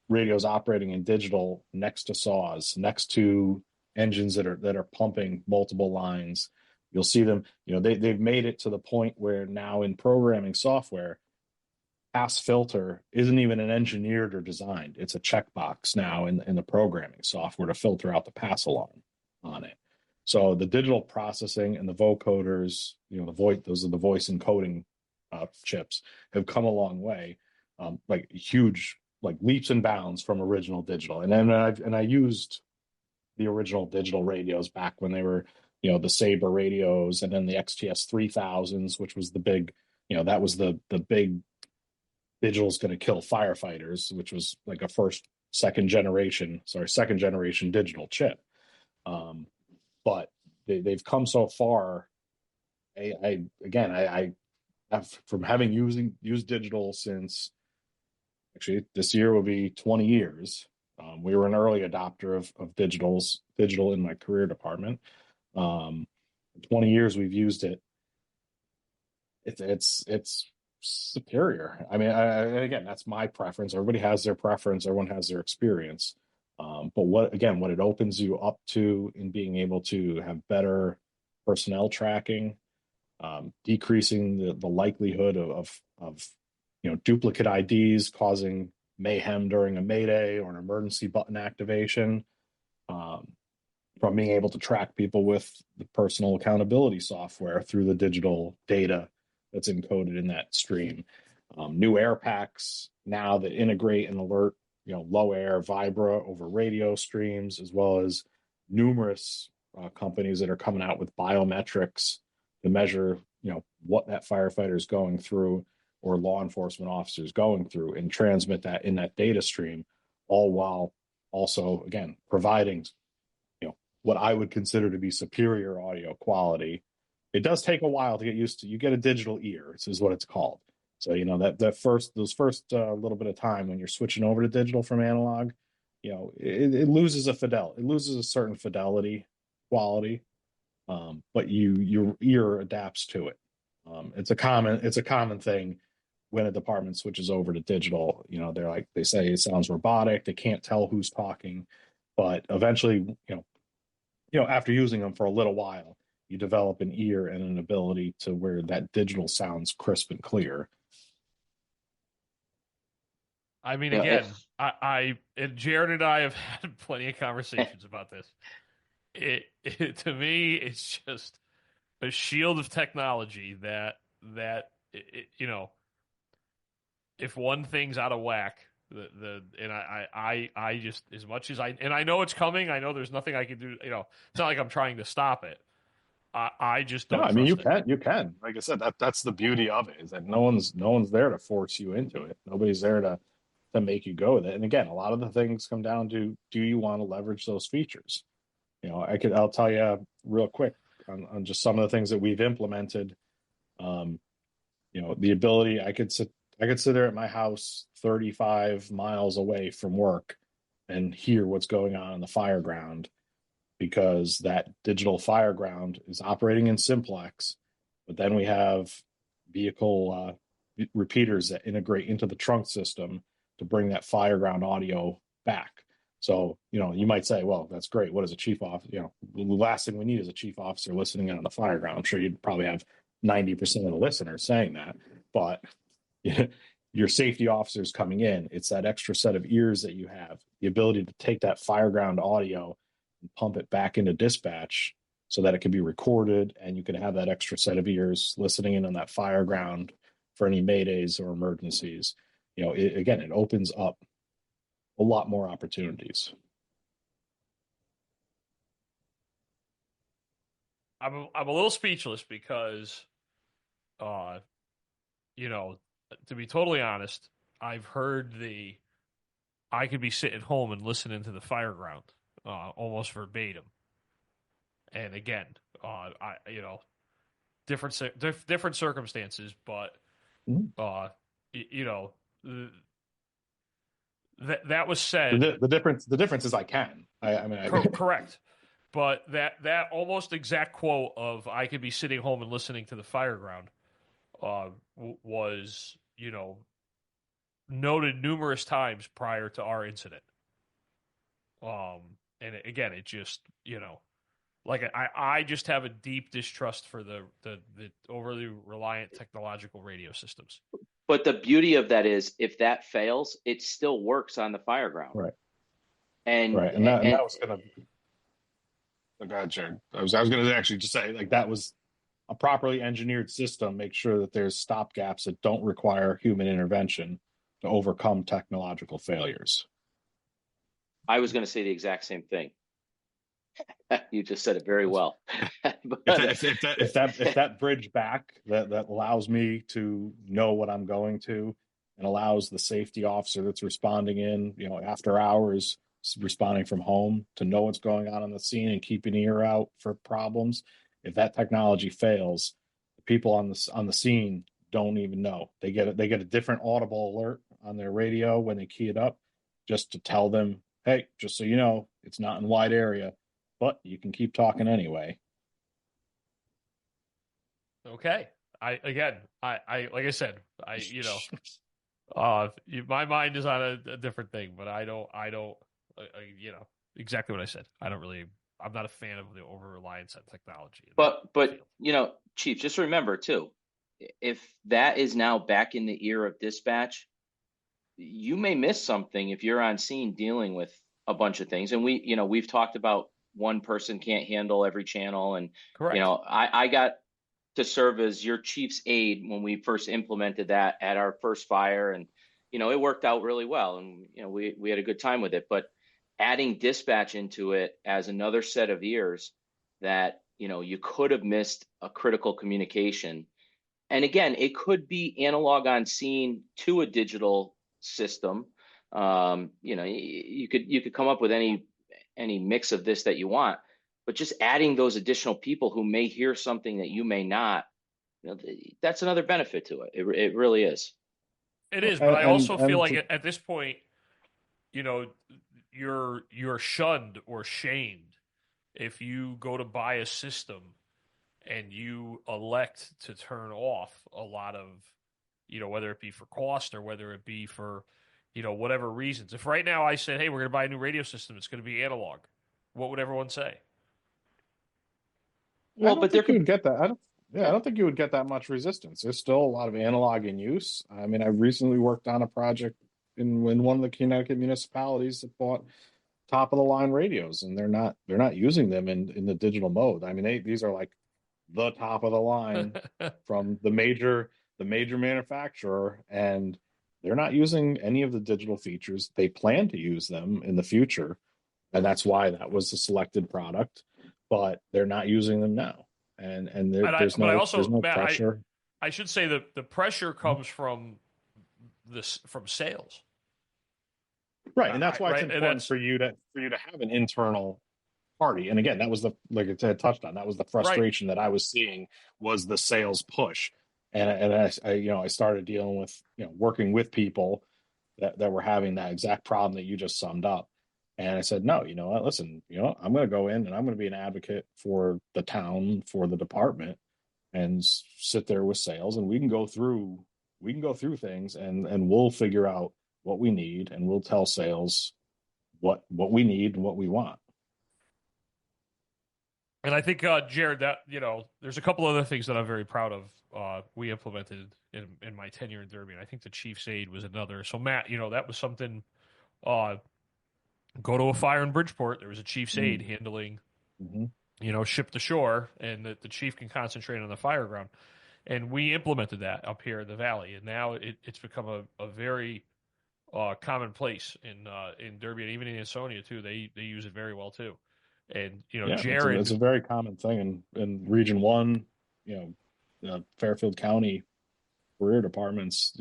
radios operating in digital next to saws, next to engines that are pumping multiple lines. You'll see them, they've made it to the point where now in programming software, pass filter isn't even an engineered or designed. It's a checkbox now in the programming software to filter out the pass alarm on it. So the digital processing and the vocoders, those are the voice encoding chips, have come a long way, like huge, like leaps and bounds from original digital. And then I used the original digital radios back when they were, the Sabre radios, and then the XTS 3000s, which was the big, that was the big digital's going to kill firefighters, which was like a second generation digital chip. But they've come so far. I have, from having used digital since, actually this year will be 20 years. We were an early adopter of digital in my career department. 20 years we've used it. It's superior. I mean, again, that's my preference. Everybody has their preference. Everyone has their experience. But what it opens you up to in being able to have better personnel tracking, decreasing the likelihood of duplicate IDs causing mayhem during a mayday or an emergency button activation, from being able to track people with the personal accountability software through the digital data that's encoded in that stream. New air packs now that integrate and alert, low air vibra over radio streams, as well as numerous companies that are coming out with biometrics to measure, what that firefighter is going through or law enforcement officers going through, and transmit that in that data stream, all while also, again, providing, what I would consider to be superior audio quality. It does take a while to get used to. You get a digital ear, this is what it's called. So, those first little bit of time when you're switching over to digital from analog, it loses it loses a certain fidelity quality, but your ear adapts to it. It's a common thing when a department switches over to digital. They say it sounds robotic. They can't tell who's talking, but eventually, after using them for a little while, you develop an ear and an ability to where that digital sounds crisp and clear. I mean, again, and Jared and I have had plenty of conversations about this. To me, it's just a shield of technology that if one thing's out of whack, And I just, as much as I know it's coming, I know there's nothing I can do. It's not like I'm trying to stop it. I just No, don't I mean trust it. you can. Like I said, that's the beauty of it, is that no one's there to force you into it. Nobody's there to make you go with it. And again, a lot of the things come down to, do you want to leverage those features? I'll tell you real quick on just some of the things that we've implemented. The ability, I could sit there at my house 35 miles away from work and hear what's going on in the fire ground, because that digital fire ground is operating in simplex, but then we have vehicle repeaters that integrate into the trunk system to bring that fire ground audio back. So, you might say, well, that's great. What is a chief officer? The last thing we need is a chief officer listening in on the fire ground. I'm sure you'd probably have 90% of the listeners saying that, but your safety officers coming in, it's that extra set of ears that you have, the ability to take that fire ground audio and pump it back into dispatch so that it can be recorded, and you can have that extra set of ears listening in on that fire ground for any maydays or emergencies. It opens up a lot more opportunities. I'm a little speechless because, to be totally honest, I've heard I could be sitting home and listening to the fire ground, almost verbatim. And again, different circumstances, but, that was said. The difference is I can. Correct. But that almost exact quote of "I could be sitting home and listening to the fire ground" was, noted numerous times prior to our incident. And again, it just, like I just have a deep distrust for the overly reliant technological radio systems. But the beauty of that is, if that fails, it still works on the fire ground. Right. And that was going to. Oh, God, Jared. I was going to actually just say, like, that was a properly engineered system. Make sure that there's stop gaps that don't require human intervention to overcome technological failures. I was going to say the exact same thing. You just said it very well. if that bridge back that allows me to know what I'm going to, and allows the safety officer that's responding in, after hours, responding from home, to know what's going on the scene and keep an ear out for problems. If that technology fails, the people on the scene don't even know. They get a different audible alert on their radio when they key it up, just to tell them, hey, just so you know, it's not in wide area, but you can keep talking anyway. Okay. Like I said, my mind is on a different thing, but I don't, exactly what I said. I'm not a fan of the over-reliance on technology. But Chief, just remember too, if that is now back in the ear of dispatch, you may miss something if you're on scene dealing with a bunch of things. And we've talked about one person can't handle every channel. And, correct. I got to serve as your chief's aide when we first implemented that at our first fire. And, it worked out really well. And, we had a good time with it. But adding dispatch into it as another set of ears that, you could have missed a critical communication. And again, it could be analog on scene to a digital system. You could come up with any mix of this that you want, but just adding those additional people who may hear something that you may not, that's another benefit to it. It really is. It is, but I also feel like at this point, you're shunned or shamed if you go to buy a system and you elect to turn off a lot of, whether it be for cost or whether it be for, whatever reasons. If right now I said, hey, we're going to buy a new radio system, it's going to be analog, what would everyone say? Well, but you would get that. I don't think you would get that much resistance. There's still a lot of analog in use. I mean, I recently worked on a project in one of the Connecticut municipalities that bought top of the line radios, and they're not using them in the digital mode. I mean, these are like the top of the line from the major manufacturer, and They're not using any of the digital features. They plan to use them in the future, and that's why that was the selected product. But they're not using them now, and there's But I no also, Matt, pressure. I should say that the pressure comes from sales. Right, and that's why it's right, important for you to have an internal party. And again, that was like I touched on. That was the frustration that I was seeing, was the sales push. And I started dealing with, working with people that were having that exact problem that you just summed up. And I said, no, you know what? Listen, I'm going to go in and I'm going to be an advocate for the town, for the department, and sit there with sales, and we can go through things, and we'll figure out what we need, and we'll tell sales what we need and what we want. And I think, Jared, that, there's a couple other things that I'm very proud of. We implemented in my tenure in Derby, and I think the Chief's Aid was another. So, Matt, that was something. Go to a fire in Bridgeport. There was a Chief's Aid handling, ship to shore, and the chief can concentrate on the fire ground. And we implemented that up here in the valley, and now it's become a very commonplace in Derby, and even in Ansonia too. They use it very well too. And Jared, it's a very common thing in Region 1, Fairfield County career departments.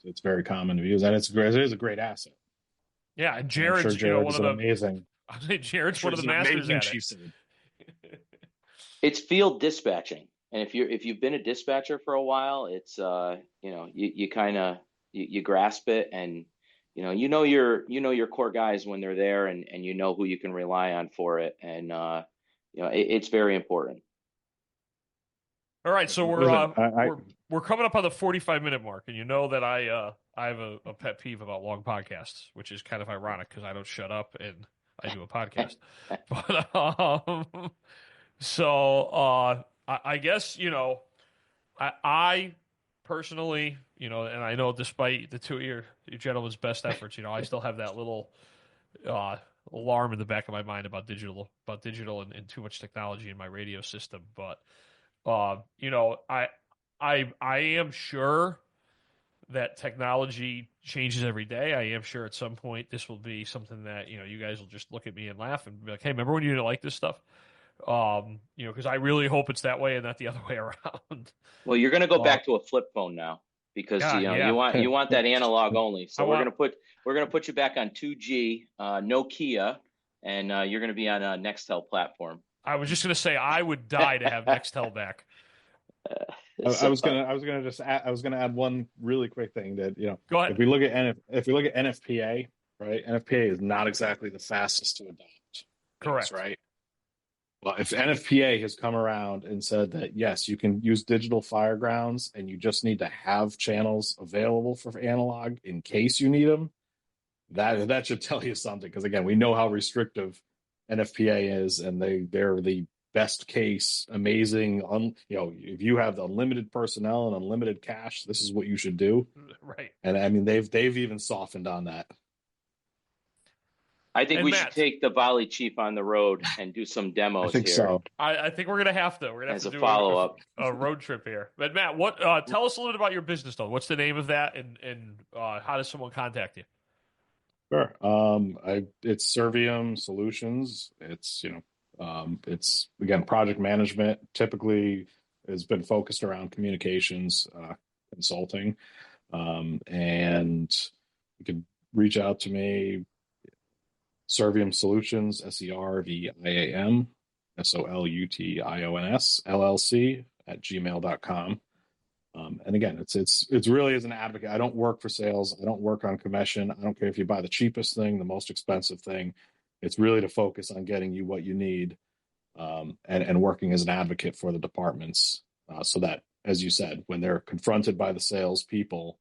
It's very common to use, and it is a great asset. Yeah, and Jared's, Jared's amazing. I think Jared's one of the masters at it. It's field dispatching, and if you've been a dispatcher for a while, it's you kind of you grasp it, and your core guys when they're there, and who you can rely on for it, and it's very important. All right, so we're coming up on the 45-minute mark, and you know that I have a pet peeve about long podcasts, which is kind of ironic because I don't shut up and I do a podcast. But so I guess I personally, and I know despite the two of your gentlemen's best efforts, I still have that little alarm in the back of my mind about digital and too much technology in my radio system. But I am sure that technology changes every day. I am sure at some point this will be something that you guys will just look at me and laugh and be like, "Hey, remember when you didn't like this stuff?" Because I really hope it's that way and not the other way around. Well, you're going to go back to a flip phone now because you want that analog only. So we're going to put you back on 2G, Nokia, and you're going to be on a Nextel platform. I was just going to say I would die to have Nextel back. I was gonna add one really quick thing that Go ahead. if we look at NFPA, right? NFPA is not exactly the fastest to adopt. Correct. Right. Well, if NFPA has come around and said that yes, you can use digital firegrounds and you just need to have channels available for analog in case you need them, that should tell you something. Because again, we know how restrictive NFPA is, and they're the best case, amazing. If you have the unlimited personnel and unlimited cash, this is what you should do. Right. And I mean, they've even softened on that. I think we should take the Volley Chief on the road and do some demos. I think here. So. I think we're gonna have to. We're gonna have to do follow-up a road trip here. But Matt, what? Tell us a little bit about your business, though. What's the name of that, and how does someone contact you? Sure. It's Servium Solutions. It's it's again project management. Typically, has been focused around communications consulting, and you can reach out to me. Servium Solutions, SERVIAM SOLUTIONS LLC @gmail.com. And again, it's really as an advocate. I don't work for sales. I don't work on commission. I don't care if you buy the cheapest thing, the most expensive thing. It's really to focus on getting you what you need, and working as an advocate for the departments, so that, as you said, when they're confronted by the salespeople,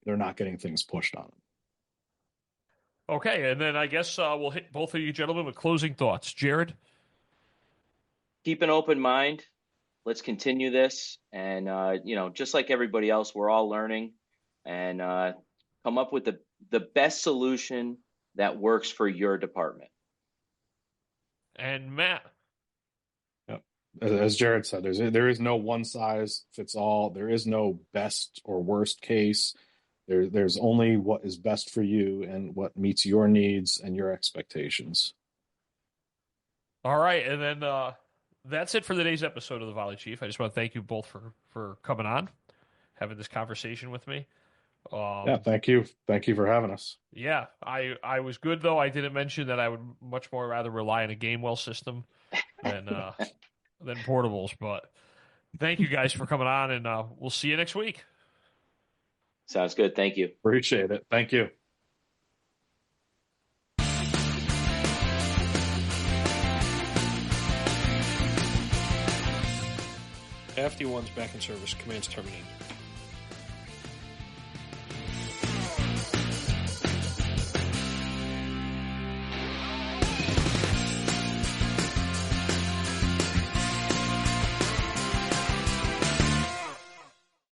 they're not getting things pushed on them. Okay, and then I guess we'll hit both of you gentlemen with closing thoughts. Jared? Keep an open mind. Let's continue this. And, just like everybody else, we're all learning, and come up with the best solution that works for your department. And Matt? Yep. As Jared said, there is no one size fits all. There is no best or worst case. There's only what is best for you and what meets your needs and your expectations. All right, and then that's it for today's episode of the Volley Chief. I just want to thank you both for coming on, having this conversation with me. Yeah, thank you for having us. Yeah, I was good, though. I didn't mention that I would much more rather rely on a Gamewell system than portables. But thank you guys for coming on, and we'll see you next week. Sounds good. Thank you. Appreciate it. Thank you. FD1's back in service. Commands terminated.